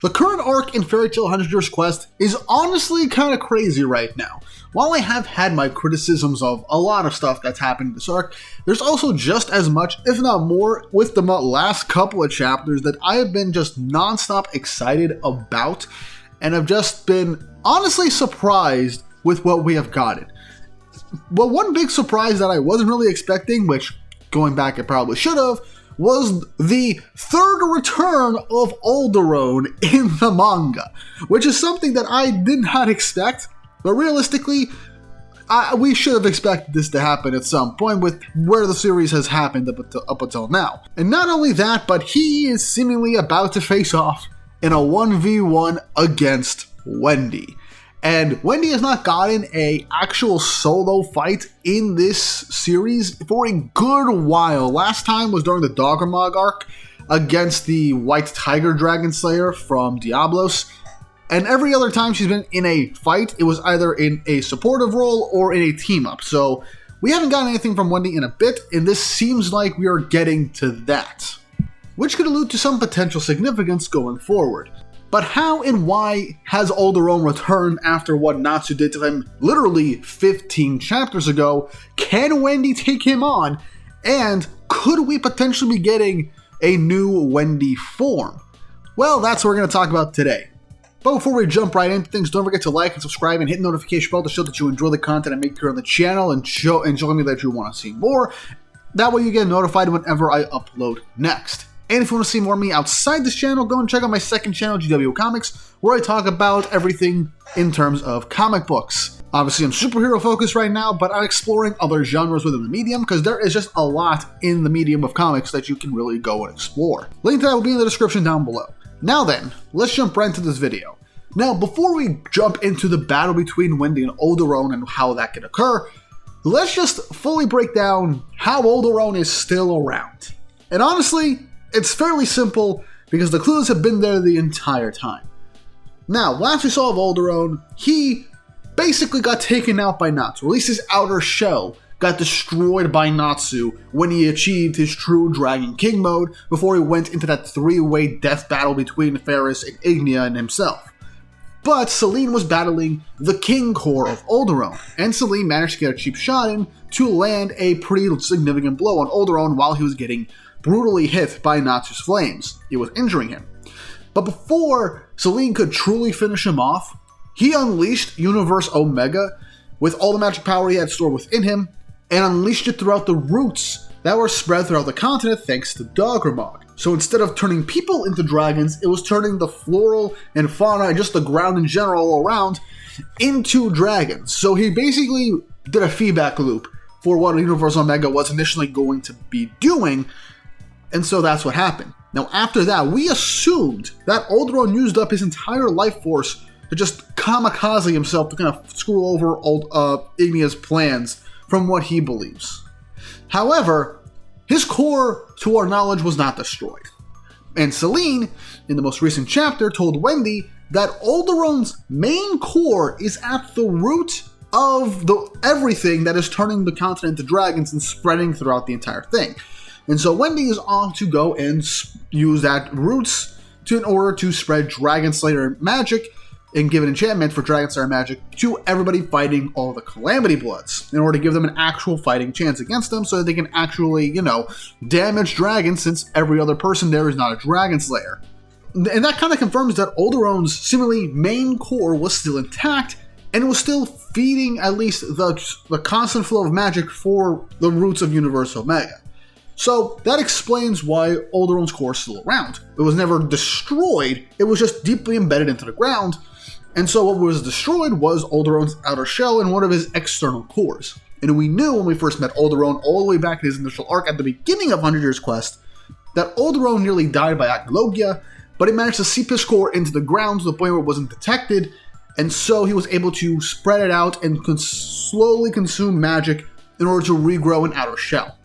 The current arc in Fairy Tail 100 Years Quest is honestly kind of crazy right now. While I have had my criticisms of a lot of stuff that's happened in this arc, there's also just as much, if not more, with the last couple of chapters that I have been just non-stop excited about, and have just been honestly surprised with what we have gotten. Well, one big surprise that I wasn't really expecting, which going back I probably should have, was the third return of Aldoron in the manga, which is something that I did not expect, but realistically, we should have expected this to happen at some point with where the series has happened up until now. And not only that, but he is seemingly about to face off in a 1v1 against Wendy. And Wendy has not gotten an actual solo fight in this series for a good while. Last time was during the Doggermog arc against the White Tiger Dragon Slayer from Diablos. And every other time she's been in a fight, it was either in a supportive role or in a team-up. So we haven't gotten anything from Wendy in a bit, and this seems like we are getting to that, which could allude to some potential significance going forward. But how and why has Aldoron returned after what Natsu did to him literally 15 chapters ago? Can Wendy take him on? And could we potentially be getting a new Wendy form? Well, that's what we're going to talk about today. But before we jump right into things, don't forget to like and subscribe and hit the notification bell to show that you enjoy the content I make here on the channel and show me that you want to see more. That way you get notified whenever I upload next. And if you want to see more of me outside this channel, go and check out my second channel, GW Comics, where I talk about everything in terms of comic books. Obviously, I'm superhero focused right now, but I'm exploring other genres within the medium, because there is just a lot in the medium of comics that you can really go and explore. Link to that will be in the description down below. Now then, let's jump right into this video. Now, before we jump into the battle between Wendy and Aldoron and how that can occur, let's just fully break down how Aldoron is still around. And honestly, it's fairly simple because the clues have been there the entire time. Now, last we saw of Aldoron, he basically got taken out by Natsu, or at least his outer shell got destroyed by Natsu when he achieved his true Dragon King mode before he went into that three-way death battle between Ferris and Ignia and himself. But Selene was battling the King Core of Aldoron, and Selene managed to get a cheap shot in to land a pretty significant blow on Aldoron while he was getting brutally hit by Natsu's flames. It was injuring him. But before Selene could truly finish him off, he unleashed Universe Omega with all the magic power he had stored within him, and unleashed it throughout the roots that were spread throughout the continent thanks to Doggermog. So instead of turning people into dragons, it was turning the floral and fauna and just the ground in general all around into dragons. So he basically did a feedback loop for what Universe Omega was initially going to be doing, and so that's what happened. Now after that, we assumed that Aldoron used up his entire life force to just kamikaze himself to kind of screw over Ignia's plans from what he believes. However, his core, to our knowledge, was not destroyed. And Selene, in the most recent chapter, told Wendy that Aldoron's main core is at the root of everything that is turning the continent into dragons and spreading throughout the entire thing. And so Wendy is on to go and use that roots in order to spread Dragon Slayer magic and give an enchantment for Dragon Slayer magic to everybody fighting all the Calamity Bloods in order to give them an actual fighting chance against them so that they can actually, damage dragons since every other person there is not a Dragon Slayer. And that kind of confirms that Aldoron's seemingly main core was still intact and was still feeding at least the constant flow of magic for the roots of Universe Omega. So that explains why Aldoron's core is still around. It was never destroyed, it was just deeply embedded into the ground, and so what was destroyed was Aldoron's outer shell and one of his external cores. And we knew when we first met Aldoron all the way back in his initial arc at the beginning of 100 Years Quest that Aldoron nearly died by acnologia, but he managed to seep his core into the ground to the point where it wasn't detected, and so he was able to spread it out and slowly consume magic in order to regrow an outer shell.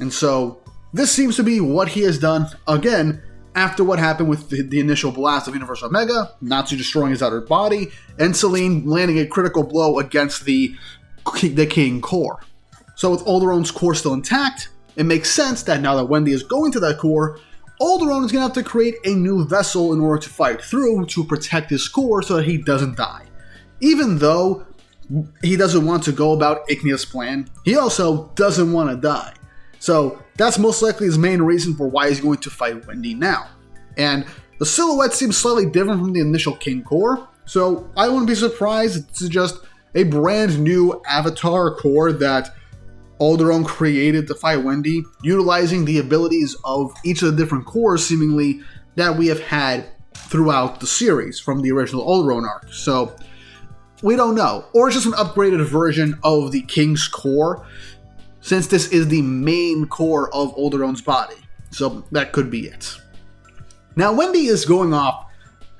And so this seems to be what he has done again after what happened with the initial blast of Universe Omega, Natsu destroying his outer body, and Selene landing a critical blow against the King Core. So with Aldoron's core still intact, it makes sense that now that Wendy is going to that core, Aldoron is going to have to create a new vessel in order to fight through to protect his core so that he doesn't die. Even though he doesn't want to go about Ignia's plan, he also doesn't want to die. So that's most likely his main reason for why he's going to fight Wendy now. And the silhouette seems slightly different from the initial King core, so I wouldn't be surprised if it's just a brand new avatar core that Aldoron created to fight Wendy, utilizing the abilities of each of the different cores seemingly that we have had throughout the series from the original Aldoron arc. So we don't know. Or it's just an upgraded version of the King's core, since this is the main core of Aldoron's body. So that could be it. Now Wendy is going off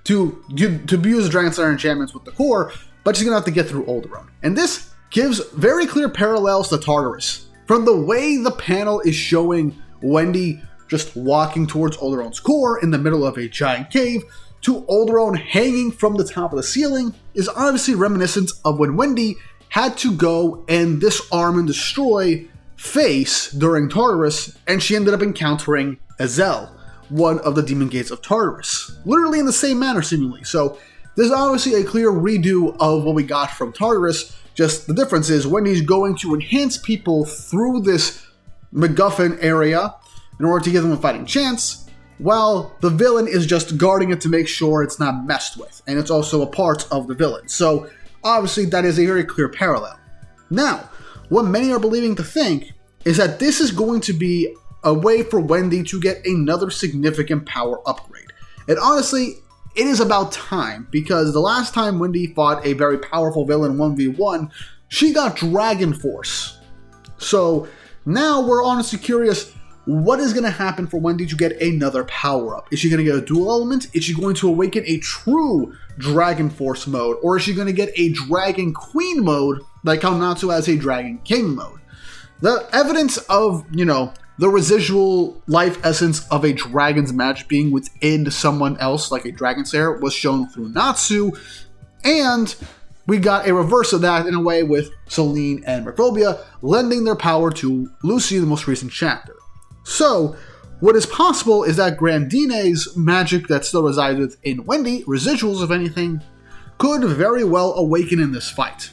to abuse Dragon Slayer enchantments with the core, but she's going to have to get through Aldoron. And this gives very clear parallels to Tartarus. From the way the panel is showing Wendy just walking towards Aldoron's core in the middle of a giant cave, to Aldoron hanging from the top of the ceiling, is obviously reminiscent of when Wendy had to go and disarm and destroy Face during Tartarus, and she ended up encountering Azel, one of the demon gates of Tartarus. Literally in the same manner, seemingly. So there's obviously a clear redo of what we got from Tartarus, just the difference is Wendy's going to enhance people through this MacGuffin area in order to give them a fighting chance, while the villain is just guarding it to make sure it's not messed with, and it's also a part of the villain. So obviously that is a very clear parallel. Now, what many are believing to think is that this is going to be a way for Wendy to get another significant power upgrade. And honestly, it is about time, because the last time Wendy fought a very powerful villain 1v1, she got Dragon Force. So now we're honestly curious, what is going to happen for Wendy to get another power-up? Is she going to get a dual element? Is she going to awaken a true Dragon Force mode? Or is she going to get a Dragon Queen mode, like how Natsu has a Dragon King mode? The evidence of, the residual life essence of a dragon's magic being within someone else, like a Dragon Slayer, was shown through Natsu, and we got a reverse of that in a way with Celine and Merphobia lending their power to Lucy in the most recent chapter. So, what is possible is that Grandine's magic that still resides within Wendy, residuals of anything, could very well awaken in this fight.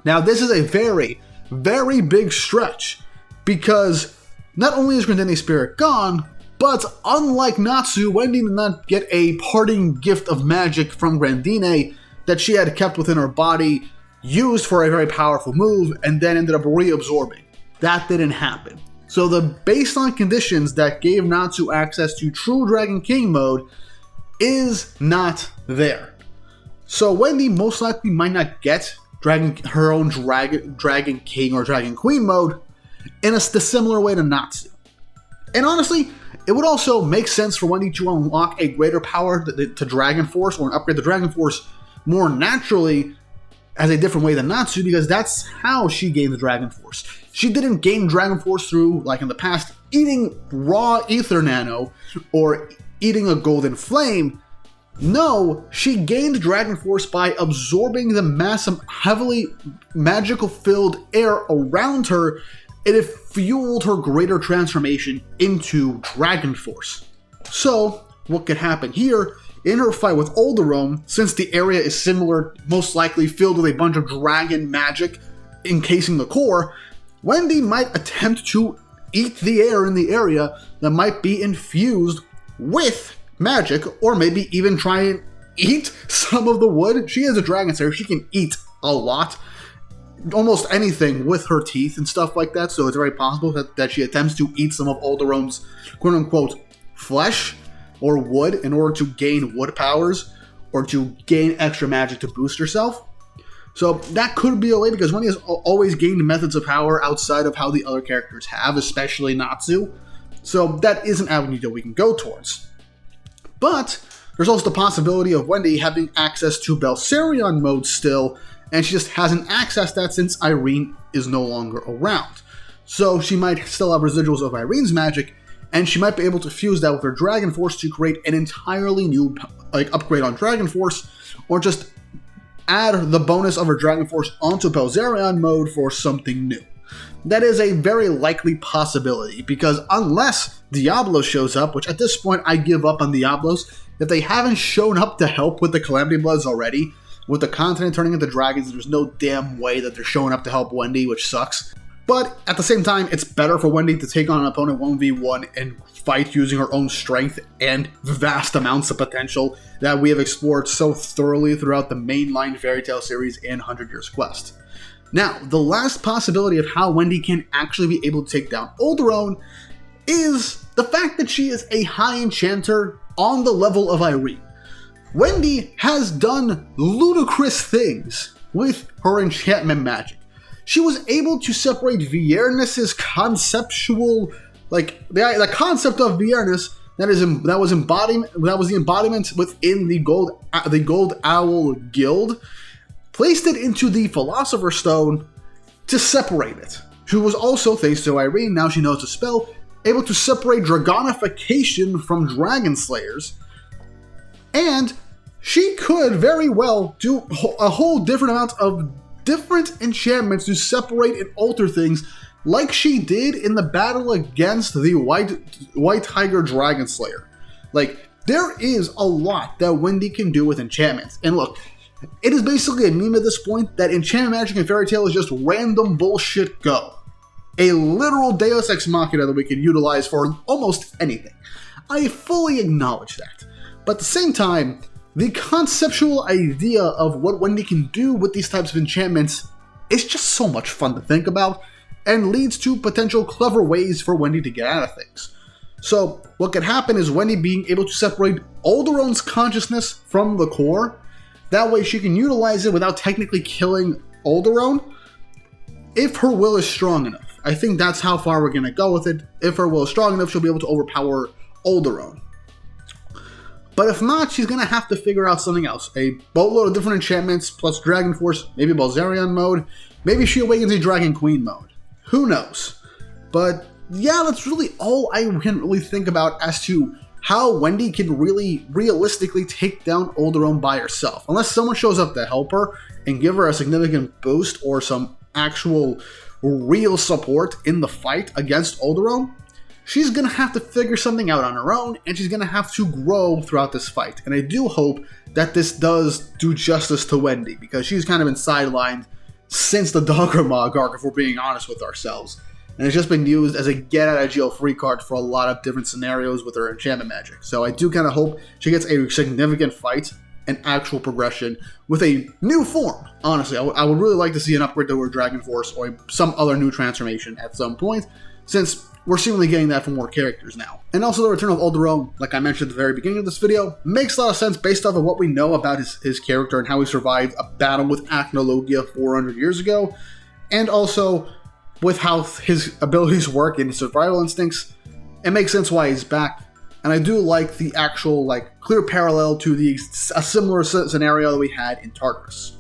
Now, this is a very, very big stretch, because not only is Grandine's spirit gone, but unlike Natsu, Wendy did not get a parting gift of magic from Grandine that she had kept within her body, used for a very powerful move, and then ended up reabsorbing. That didn't happen. So the baseline conditions that gave Natsu access to true Dragon King mode is not there. So Wendy most likely might not get her own Dragon King or Dragon Queen mode in a similar way to Natsu. And honestly, it would also make sense for Wendy to unlock a greater power to Dragon Force, or upgrade the Dragon Force more naturally as a different way than Natsu, because that's how she gained the Dragon Force. She didn't gain Dragon Force through, like in the past, eating raw Ether Nano or eating a Golden Flame. No, she gained Dragon Force by absorbing the massive, heavily magical-filled air around her, and it fueled her greater transformation into Dragon Force. So, what could happen here? In her fight with Aldoron, since the area is similar, most likely filled with a bunch of dragon magic encasing the core, Wendy might attempt to eat the air in the area that might be infused with magic, or maybe even try and eat some of the wood. She is a Dragon Slayer, she can eat a lot, almost anything with her teeth and stuff like that, so it's very possible that she attempts to eat some of Aldoron's quote-unquote flesh or wood in order to gain wood powers or to gain extra magic to boost herself. So that could be a way, because Wendy has always gained methods of power outside of how the other characters have, especially Natsu. So that is an avenue that we can go towards. But there's also the possibility of Wendy having access to Belsarion mode still, and she just hasn't accessed that since Irene is no longer around. So she might still have residuals of Irene's magic, and she might be able to fuse that with her Dragon Force to create an entirely new upgrade on Dragon Force, or just add the bonus of her Dragon Force onto Belsarion mode for something new. that is a very likely possibility, because unless Diablo shows up, which at this point I give up on Diablos, if they haven't shown up to help with the Calamity Bloods already, with the continent turning into dragons, there's no damn way that they're showing up to help Wendy, which sucks. But at the same time, it's better for Wendy to take on an opponent 1v1 and fight using her own strength and vast amounts of potential that we have explored so thoroughly throughout the mainline Fairy Tail series and 100 Years Quest. Now, the last possibility of how Wendy can actually be able to take down Aldoron is the fact that she is a high enchanter on the level of Irene. Wendy has done ludicrous things with her enchantment magic. She was able to separate Vierness's conceptual, the concept of Vierness that was the embodiment within the Gold Owl Guild, placed it into the Philosopher's Stone to separate it. She was also, thanks to Irene, now she knows the spell, able to separate Dragonification from Dragon Slayers, and she could very well do a whole different amount of different enchantments to separate and alter things, like she did in the battle against the White Tiger Dragon Slayer. There is a lot that Wendy can do with enchantments. And look, it is basically a meme at this point that enchantment magic in Fairy Tail is just random bullshit go. A literal Deus Ex Machina that we can utilize for almost anything. I fully acknowledge that. But at the same time, the conceptual idea of what Wendy can do with these types of enchantments is just so much fun to think about, and leads to potential clever ways for Wendy to get out of things. So what could happen is Wendy being able to separate Aldoron's consciousness from the core. That way she can utilize it without technically killing Aldoron, if her will is strong enough. I think that's how far we're going to go with it. If her will is strong enough, she'll be able to overpower Aldoron. But if not, she's going to have to figure out something else. A boatload of different enchantments, plus Dragon Force, maybe Balzerion mode, maybe she awakens a Dragon Queen mode. Who knows? But yeah, that's really all I can really think about as to how Wendy can really realistically take down Aldoron by herself. Unless someone shows up to help her and give her a significant boost or some actual real support in the fight against Aldoron, she's going to have to figure something out on her own, and she's going to have to grow throughout this fight. And I do hope that this does do justice to Wendy, because she's kind of been sidelined since the Doggermog arc, if we're being honest with ourselves. And it's just been used as a get-out-of-jail-free card for a lot of different scenarios with her enchantment magic. So I do kind of hope she gets a significant fight and actual progression with a new form. Honestly, I would really like to see an upgrade to her Dragon Force or some other new transformation at some point, since we're seemingly getting that from more characters now. And also the return of Aldoron, like I mentioned at the very beginning of this video, makes a lot of sense based off of what we know about his character and how he survived a battle with acnologia 400 years ago, and also with how his abilities work and his survival instincts. It makes sense why he's back, and I do like the actual clear parallel to a similar scenario that we had in Tartarus.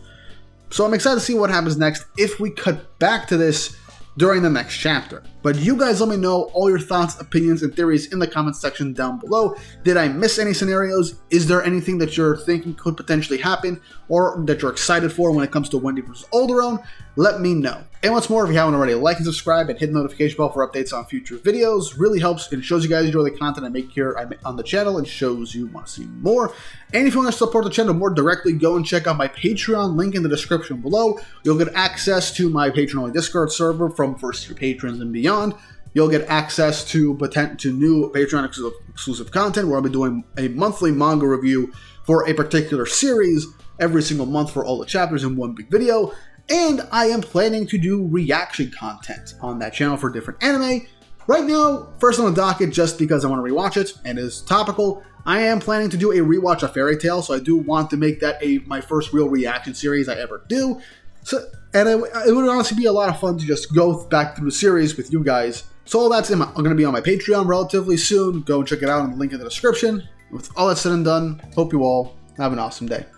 So I'm excited to see what happens next if we cut back to this during the next chapter. But you guys let me know all your thoughts, opinions, and theories in the comments section down below. Did I miss any scenarios? Is there anything that you're thinking could potentially happen, or that you're excited for when it comes to Wendy vs. Aldoron? Let me know. And what's more, if you haven't already, like and subscribe and hit the notification bell for updates on future videos. Really helps and shows you guys enjoy the content I make here on the channel, and shows you want to see more. And if you want to support the channel more directly, go and check out my Patreon, link in the description below. You'll get access to my patron-only Discord server from first-year patrons and beyond. You'll get access to new Patreon exclusive content, where I'll be doing a monthly manga review for a particular series every single month for all the chapters in one big video. And I am planning to do reaction content on that channel for different anime. Right now, first on the docket, just because I want to rewatch it and is topical, I am planning to do a rewatch of Fairy Tail, so I do want to make that my first real reaction series I ever do. And it would honestly be a lot of fun to just go back through the series with you guys. So all that's going to be on my Patreon relatively soon. Go and check it out in the link in the description. With all that said and done, hope you all have an awesome day.